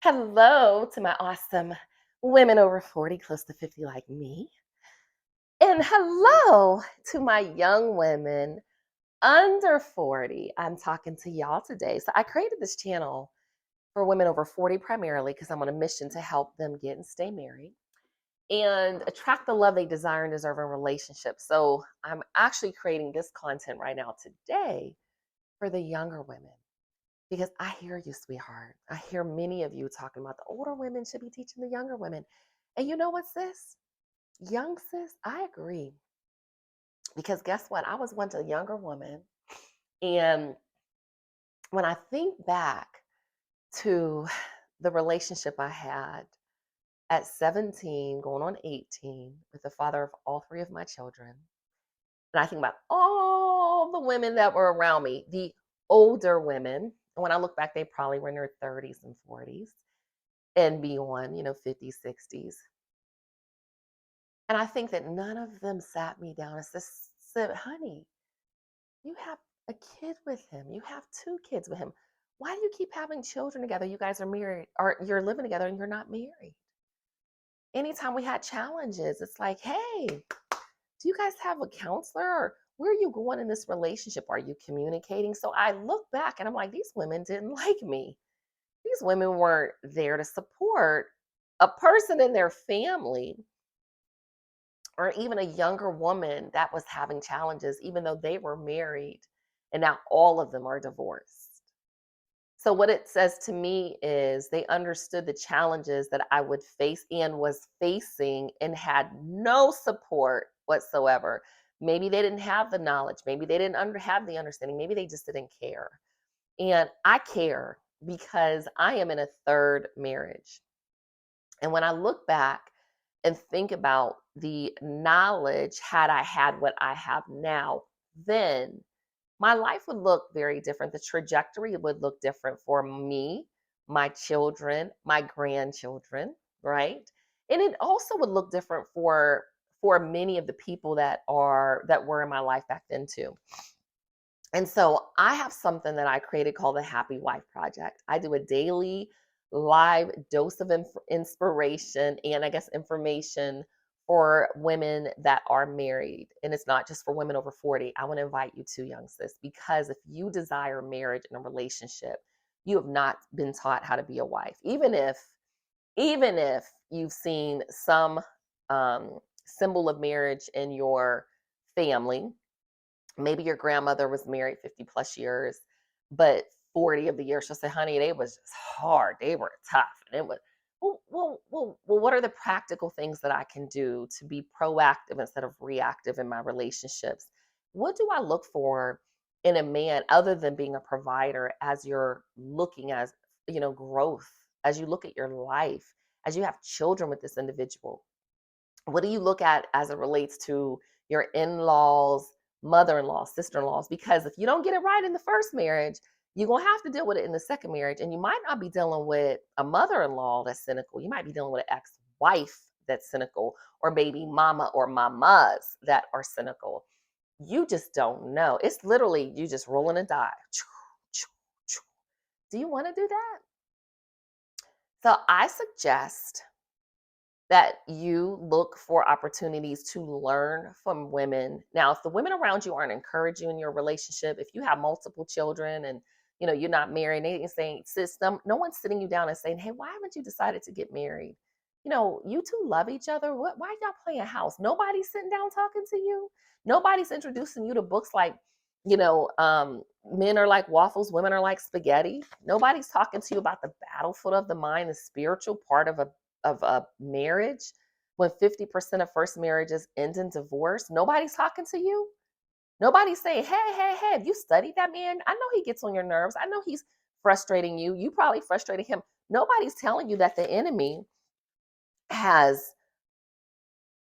Hello to my awesome women over 40, close to 50 like me. And hello to my young women under 40. I'm talking to y'all today. So I created this channel for women over 40 primarily because I'm on a mission to help them get and stay married and attract the love they desire and deserve in relationships. So I'm actually creating this content right now today for the younger women. Because I hear you, sweetheart. I hear many of you talking about the older women should be teaching the younger women. And you know what, sis? Young sis, I agree. Because guess what? I was once a younger woman. And when I think back to the relationship I had at 17, going on 18, with the father of all three of my children, and I think about all the women that were around me, the older women. And when I look back, they probably were in their 30s and 40s. And beyond, 50s, 60s. And I think that none of them sat me down and said, honey, you have a kid with him. You have two kids with him. Why do you keep having children together? You guys are married, or you're living together and you're not married. Anytime we had challenges, it's like, hey, do you guys have a counselor? Or where are you going in this relationship? Are you communicating? So I look back and I'm like, these women didn't like me. These women weren't there to support a person in their family or even a younger woman that was having challenges, even though they were married and now all of them are divorced. So, what it says to me is they understood the challenges that I would face and was facing and had no support whatsoever. Maybe they didn't have the knowledge. Maybe they didn't have the understanding. Maybe they just didn't care. And I care because I am in a third marriage. And when I look back and think about the knowledge, had I had what I have now, then my life would look very different. The trajectory would look different for me, my children, my grandchildren, right? And it also would look different for many of the people that were in my life back then too. And so I have something that I created called the Happy Wife Project. I do a daily live dose of inspiration and I guess information for women that are married. And it's not just for women over 40. I want to invite you to, young sis, because if you desire marriage and a relationship, you have not been taught how to be a wife. Even if you've seen some symbol of marriage in your family. Maybe your grandmother was married 50 plus years, but 40 of the years she'll say, honey, they was just hard. They were tough. And it was, well, what are the practical things that I can do to be proactive instead of reactive in my relationships? What do I look for in a man other than being a provider as you're looking as, growth, as you look at your life, as you have children with this individual? What do you look at as it relates to your in-laws, mother-in-laws, sister-in-laws? Because if you don't get it right in the first marriage, you're going to have to deal with it in the second marriage. And you might not be dealing with a mother-in-law that's cynical. You might be dealing with an ex-wife that's cynical, or baby mama or mamas that are cynical. You just don't know. It's literally you just rolling a die. Do you want to do that? So I suggest that you look for opportunities to learn from women. Now, if the women around you aren't encouraging you in your relationship, if you have multiple children and you're not married, they ain't saying, system, no one's sitting you down and saying, hey, why haven't you decided to get married? You two love each other. Why y'all playing house? Nobody's sitting down talking to you. Nobody's introducing you to books like, men are like waffles, women are like spaghetti. Nobody's talking to you about the battlefield of the mind, the spiritual part of a marriage, when 50% of first marriages end in divorce. Nobody's talking to you. Nobody's saying, hey, have you studied that man? I know he gets on your nerves. I know he's frustrating you. You probably frustrated him. Nobody's telling you that the enemy has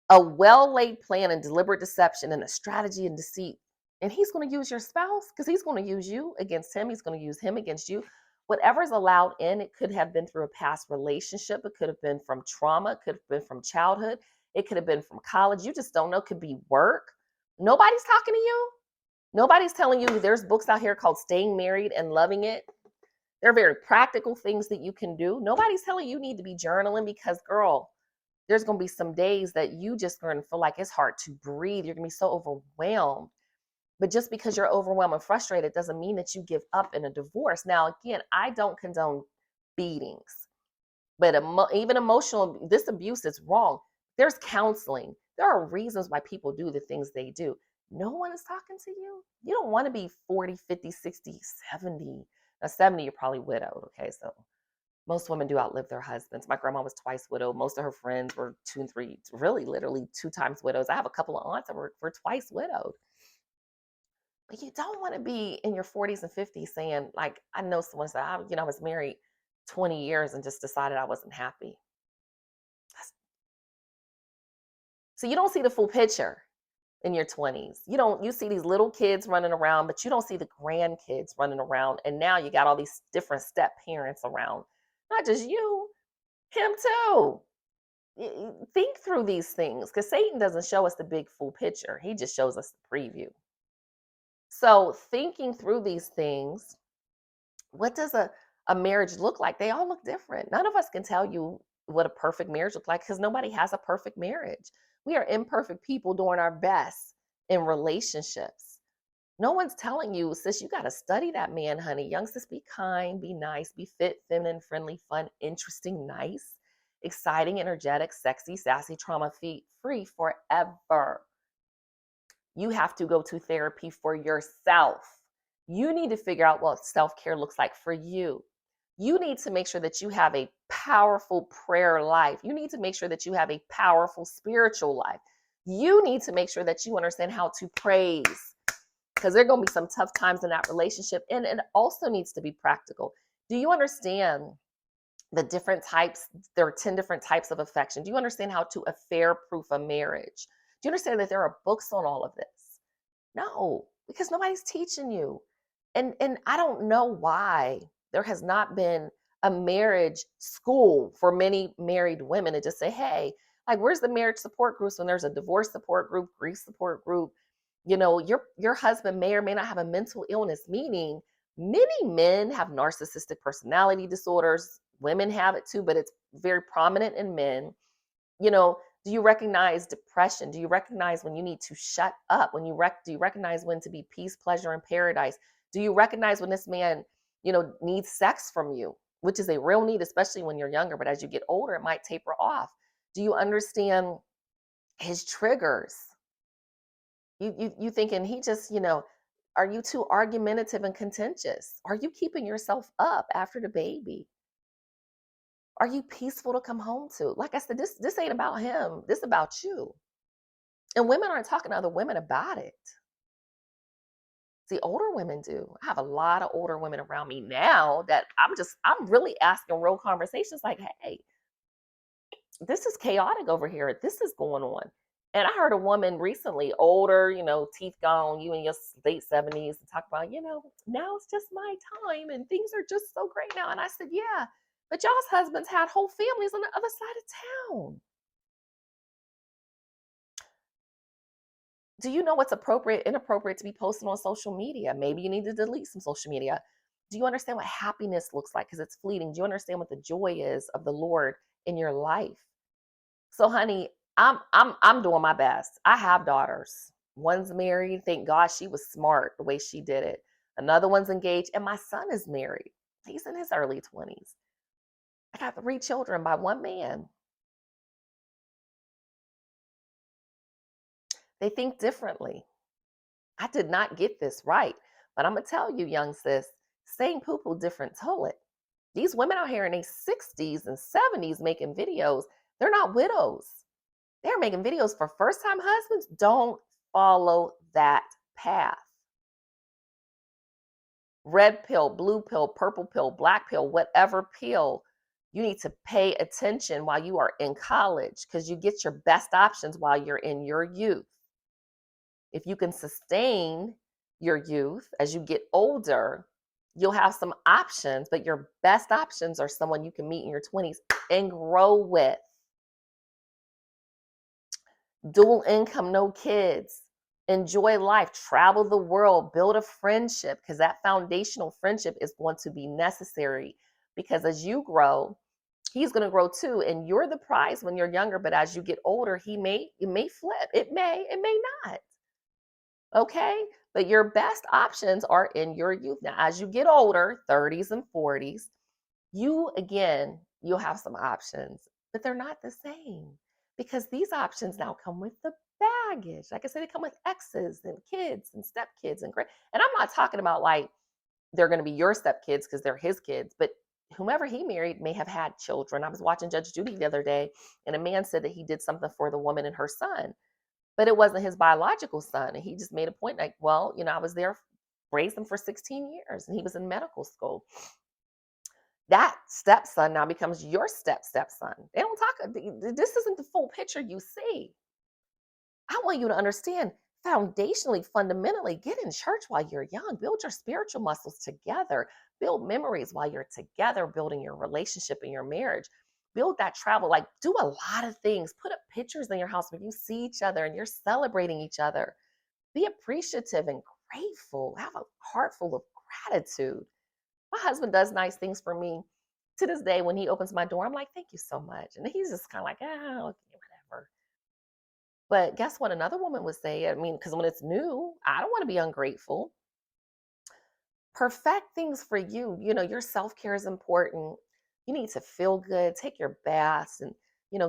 a well-laid plan and deliberate deception and a strategy and deceit. And he's going to use your spouse because he's going to use you against him. He's going to use him against you. Whatever's allowed in, it could have been through a past relationship. It could have been from trauma. It could have been from childhood. It could have been from college. You just don't know. It could be work. Nobody's talking to you. Nobody's telling you there's books out here called Staying Married and Loving It. There are very practical things that you can do. Nobody's telling you need to be journaling because, girl, there's going to be some days that you just going to feel like it's hard to breathe. You're going to be so overwhelmed. But just because you're overwhelmed and frustrated doesn't mean that you give up in a divorce. Now, again, I don't condone beatings, but even emotional, this abuse is wrong. There's counseling. There are reasons why people do the things they do. No one is talking to you. You don't want to be 40, 50, 60, 70. Now, 70, you're probably widowed. Okay. So most women do outlive their husbands. My grandma was twice widowed. Most of her friends were 2 and 3, really literally 2 times widows. I have a couple of aunts that were twice widowed. But you don't want to be in your 40s and 50s saying, like, I know someone said, I was married 20 years and just decided I wasn't happy. So you don't see the full picture in your 20s. You see these little kids running around, but you don't see the grandkids running around. And now you got all these different step parents around. Not just you, him too. Think through these things because Satan doesn't show us the big full picture. He just shows us the preview. So thinking through these things, what does a marriage look like? They all look different. None of us can tell you what a perfect marriage looks like because nobody has a perfect marriage. We are imperfect people doing our best in relationships. No one's telling you, sis, you got to study that man, honey. Young sis, be kind, be nice, be fit, feminine, friendly, fun, interesting, nice, exciting, energetic, sexy, sassy, trauma free forever. You have to go to therapy for yourself. You need to figure out what self care looks like for you. You need to make sure that you have a powerful prayer life. You need to make sure that you have a powerful spiritual life. You need to make sure that you understand how to praise because there are going to be some tough times in that relationship. And it also needs to be practical. Do you understand the different types? There are 10 different types of affection. Do you understand how to affair proof a marriage? Do you understand that there are books on all of this? No, because nobody's teaching you. And I don't know why there has not been a marriage school for many married women to just say, hey, like where's the marriage support groups when there's a divorce support group, grief support group? Your husband may or may not have a mental illness, meaning many men have narcissistic personality disorders. Women have it too, but it's very prominent in men. you know do you recognize depression? Do you recognize when you need to shut up? Do you recognize when to be peace, pleasure, and paradise? Do you recognize when this man needs sex from you, which is a real need, especially when you're younger, but as you get older it might taper off? Do you understand his triggers? You thinking he just are you too argumentative and contentious? Are you keeping yourself up after the baby? Are you peaceful to come home to? Like I said, this ain't about him. This about you. And women aren't talking to other women about it. See, older women do. I have a lot of older women around me now that I'm really asking real conversations like, hey, this is chaotic over here. This is going on. And I heard a woman recently, older, teeth gone, you in your late 70s, and talk about, now it's just my time and things are just so great now. And I said, yeah, but y'all's husbands had whole families on the other side of town. Do you know what's appropriate, inappropriate to be posted on social media? Maybe you need to delete some social media. Do you understand what happiness looks like? Because it's fleeting. Do you understand what the joy is of the Lord in your life? So, honey, I'm doing my best. I have daughters. One's married. Thank God she was smart the way she did it. Another one's engaged, and my son is married. He's in his early 20s. I got 3 children by one man. They think differently. I did not get this right, but I'm gonna tell you, young sis, same poo-poo, different toilet. These women out here in their 60s and 70s making videos, they're not widows. They're making videos for first-time husbands. Don't follow that path. Red pill, blue pill, purple pill, black pill, whatever pill, you need to pay attention while you are in college because you get your best options while you're in your youth. If you can sustain your youth as you get older, you'll have some options, but your best options are someone you can meet in your 20s and grow with. Dual income, no kids. enjoy life, travel the world, build a friendship, because that foundational friendship is going to be necessary. Because as you grow, he's going to grow too, and you're the prize when you're younger. But as you get older, it may flip, it may not. Okay, but your best options are in your youth. Now, as you get older, 30s and 40s, you'll have some options, but they're not the same because these options now come with the baggage. Like I said, they come with exes and kids and stepkids and I'm not talking about like they're going to be your stepkids because they're his kids, but whomever he married may have had children. I was watching Judge Judy the other day, and a man said that he did something for the woman and her son, but it wasn't his biological son. And he just made a point like, well, I was there, raised him for 16 years, and he was in medical school. That stepson now becomes your stepson. They don't talk, this isn't the full picture you see. I want you to understand foundationally, fundamentally, get in church while you're young, build your spiritual muscles together, build memories while you're together, building your relationship and your marriage, build that travel, like do a lot of things, put up pictures in your house where you see each other and you're celebrating each other. Be appreciative and grateful, have a heart full of gratitude. My husband does nice things for me. To this day, when he opens my door, I'm like, thank you so much. And he's just kind of like, okay, whatever. But guess what? Another woman would say, I mean, because when it's new, I don't want to be ungrateful. Perfect things for you. Your self care is important. You need to feel good, take your baths, and,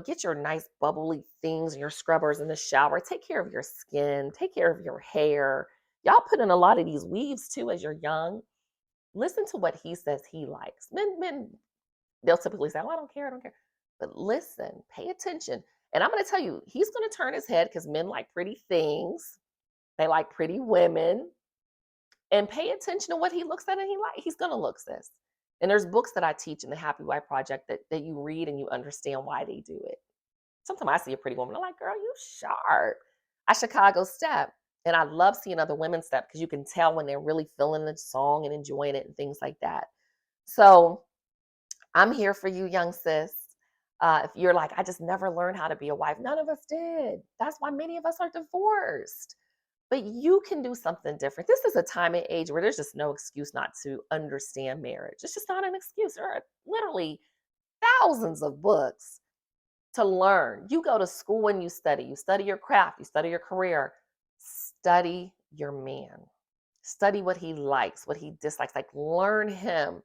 get your nice bubbly things, your scrubbers in the shower. Take care of your skin, take care of your hair. Y'all put in a lot of these weaves too as you're young. Listen to what he says he likes. Men, they'll typically say, oh, I don't care, I don't care. But listen, pay attention. And I'm going to tell you, he's going to turn his head because men like pretty things. They like pretty women. And pay attention to what he looks at and he's going to look this. And there's books that I teach in the Happy Wife Project that you read and you understand why they do it. Sometimes I see a pretty woman, I'm like, girl, you sharp. I Chicago step. And I love seeing other women step because you can tell when they're really feeling the song and enjoying it and things like that. So I'm here for you, young sis. If you're like, I just never learned how to be a wife, none of us did. That's why many of us are divorced. But you can do something different. This is a time and age where there's just no excuse not to understand marriage. It's just not an excuse. There are literally thousands of books to learn. You go to school and you study your craft, you study your career, study your man, study what he likes, what he dislikes, like learn him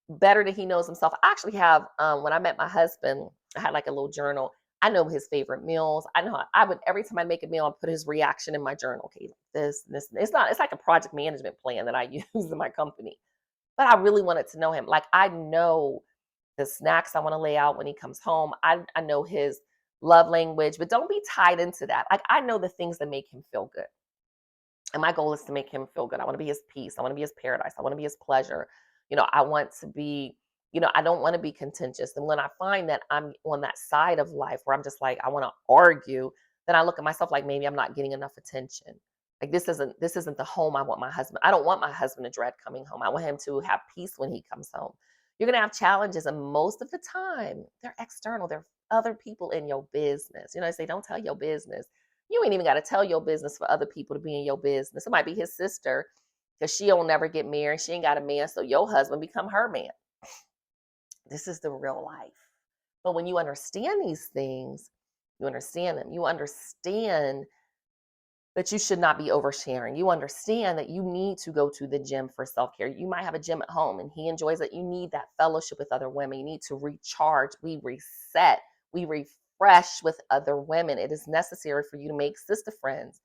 better than he knows himself. I actually have, when I met my husband, I had like a little journal. I know his favorite meals. I know I would, every time I make a meal, I put his reaction in my journal. Okay, this. It's like a project management plan that I use in my company. But I really wanted to know him. Like I know the snacks I want to lay out when he comes home. I know his love language, but don't be tied into that. Like I know the things that make him feel good. And my goal is to make him feel good. I want to be his peace. I want to be his paradise. I want to be his pleasure. I want to be, I don't want to be contentious. And when I find that I'm on that side of life where I'm just like, I want to argue, then I look at myself like maybe I'm not getting enough attention. Like this isn't the home I want my husband. I don't want my husband to dread coming home. I want him to have peace when he comes home. You're gonna have challenges, and most of the time they're external. They're other people in your business. I say, don't tell your business. You ain't even got to tell your business for other people to be in your business. It might be his sister because she'll never get married. She ain't got a man, so your husband become her man. This is the real life. But when you understand these things, you understand them. You understand that you should not be oversharing. You understand that you need to go to the gym for self-care. You might have a gym at home and he enjoys it. You need that fellowship with other women. You need to recharge. We reset. We refresh with other women. It is necessary for you to make sister friends.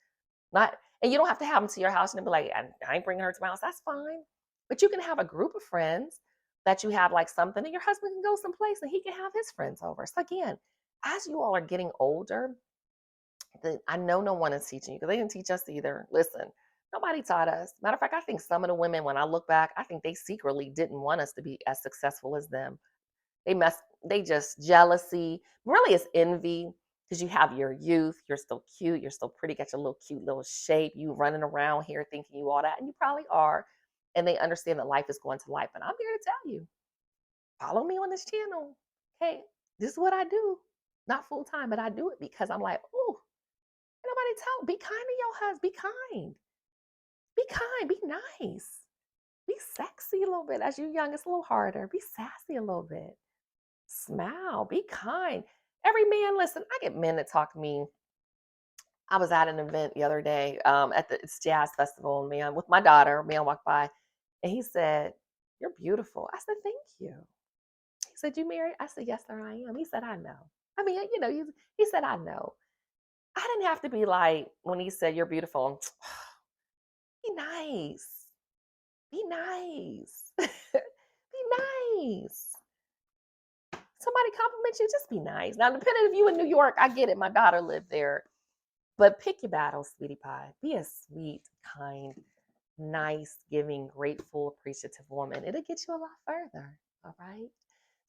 And you don't have to have them to your house and be like, I ain't bringing her to my house. That's fine. But you can have a group of friends that you have like something, and your husband can go someplace and he can have his friends over. So again, as you all are getting older, I know no one is teaching you because they didn't teach us either. Listen, nobody taught us. Matter of fact, I think some of the women, when I look back, I think they secretly didn't want us to be as successful as them. They just jealousy. Really, it's envy because you have your youth. You're still cute. You're still pretty. Got your little cute little shape. You running around here thinking you all that, and you probably are. And they understand that life is going to life. And I'm here to tell you, follow me on this channel. Hey, this is what I do. Not full time, but I do it because I'm like, oh, somebody tell, be kind to your husband. Be kind. Be kind. Be nice. Be sexy a little bit. As you're young, it's a little harder. Be sassy a little bit. Smile. Be kind. Every man, listen, I get men that talk to me. I was at an event the other day at the it's jazz festival, and man, with my daughter, a man walked by and he said, "You're beautiful." I said, "Thank you." He said, "You married?" I said, "Yes, sir, I am." He said, "I know." I mean, he said, "I know." I didn't have to be like when he said, "You're beautiful." Be nice. Be nice. Be nice. Somebody compliments you, just be nice. Now, depending if you in New York, I get it. My daughter lived there. But pick your battles, sweetie pie. Be a sweet, kind, nice, giving, grateful, appreciative woman. It'll get you a lot further. All right.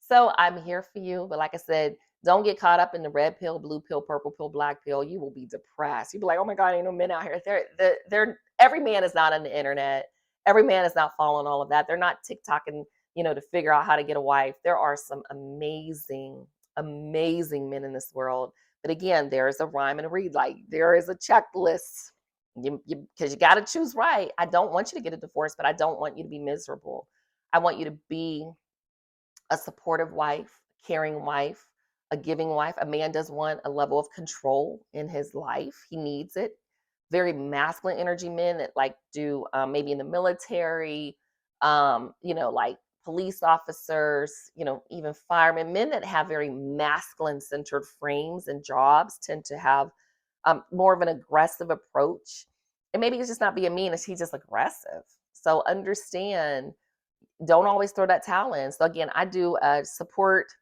So I'm here for you. But like I said, don't get caught up in the red pill, blue pill, purple pill, black pill. You will be depressed. You'll be like, oh my God, ain't no men out here. Every man is not on the internet. Every man is not following all of that. They're not TikToking, to figure out how to get a wife. There are some amazing, amazing men in this world. But again, there is a rhyme and a read. Like there is a checklist. Because you got to choose right. I don't want you to get a divorce, but I don't want you to be miserable. I want you to be a supportive wife, caring wife, a giving wife. A man does want a level of control in his life. He needs it. Very masculine energy men that like do maybe in the military, like police officers, even firemen, men that have very masculine centered frames and jobs tend to have more of an aggressive approach. And maybe it's just not being mean, he's just aggressive. So understand, don't always throw that towel in. So again, I do a support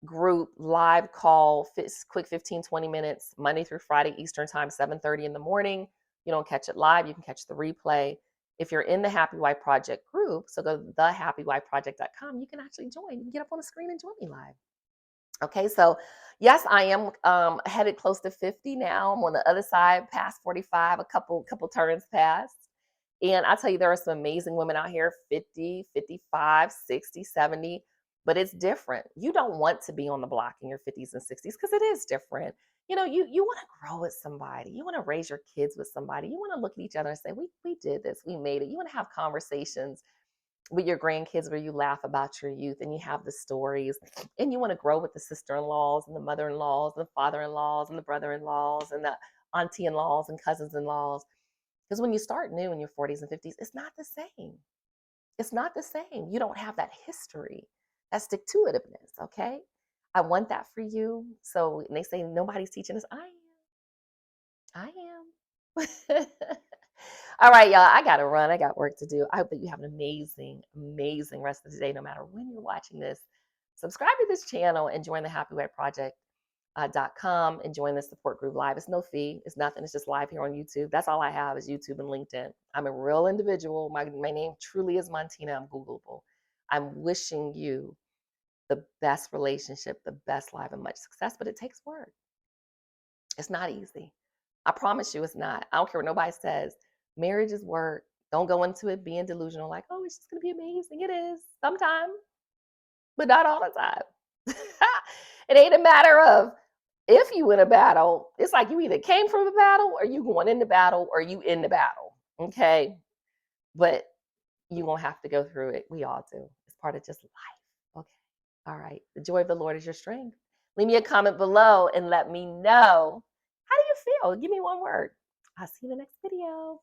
group live call, quick 15, 20 minutes, Monday through Friday, Eastern time, 7:30 in the morning. You don't catch it live, you can catch the replay. If you're in the Happy Wife Project group, so go to thehappywifeproject.com, you can actually join. You can get up on the screen and join me live. Okay, so yes, I am headed close to 50 now. I'm on the other side, past 45, a couple turns past. And I tell you, there are some amazing women out here, 50, 55, 60, 70, but it's different. You don't want to be on the block in your 50s and 60s because it is different. You want to grow with somebody. You want to raise your kids with somebody. You want to look at each other and say, we did this, we made it. You want to have conversations with your grandkids where you laugh about your youth and you have the stories, and you want to grow with the sister-in-laws and the mother-in-laws and the father-in-laws and the brother-in-laws and the auntie-in-laws and cousins-in-laws. Because when you start new in your 40s and 50s, it's not the same. It's not the same. You don't have that history, that stick-to-itiveness, okay? I want that for you. So they say nobody's teaching us. I am. All right, y'all. I got to run. I got work to do. I hope that you have an amazing, amazing rest of the day, no matter when you're watching this. Subscribe to this channel and join the happywifeproject.com and join the support group live. It's no fee. It's nothing. It's just live here on YouTube. That's all I have is YouTube and LinkedIn. I'm a real individual. My name truly is Montina. I'm Googleable. I'm wishing you the best relationship, the best life, and much success, but it takes work. It's not easy. I promise you it's not. I don't care what nobody says. Marriage is work. Don't go into it being delusional, like, oh, it's just going to be amazing. It is sometimes, but not all the time. It ain't a matter of if you win a battle. It's like you either came from a battle or you going into battle or you in the battle. Okay. But you're going to have to go through it. We all do. It's part of just life. Okay. All right. The joy of the Lord is your strength. Leave me a comment below and let me know. How do you feel? Give me one word. I'll see you in the next video.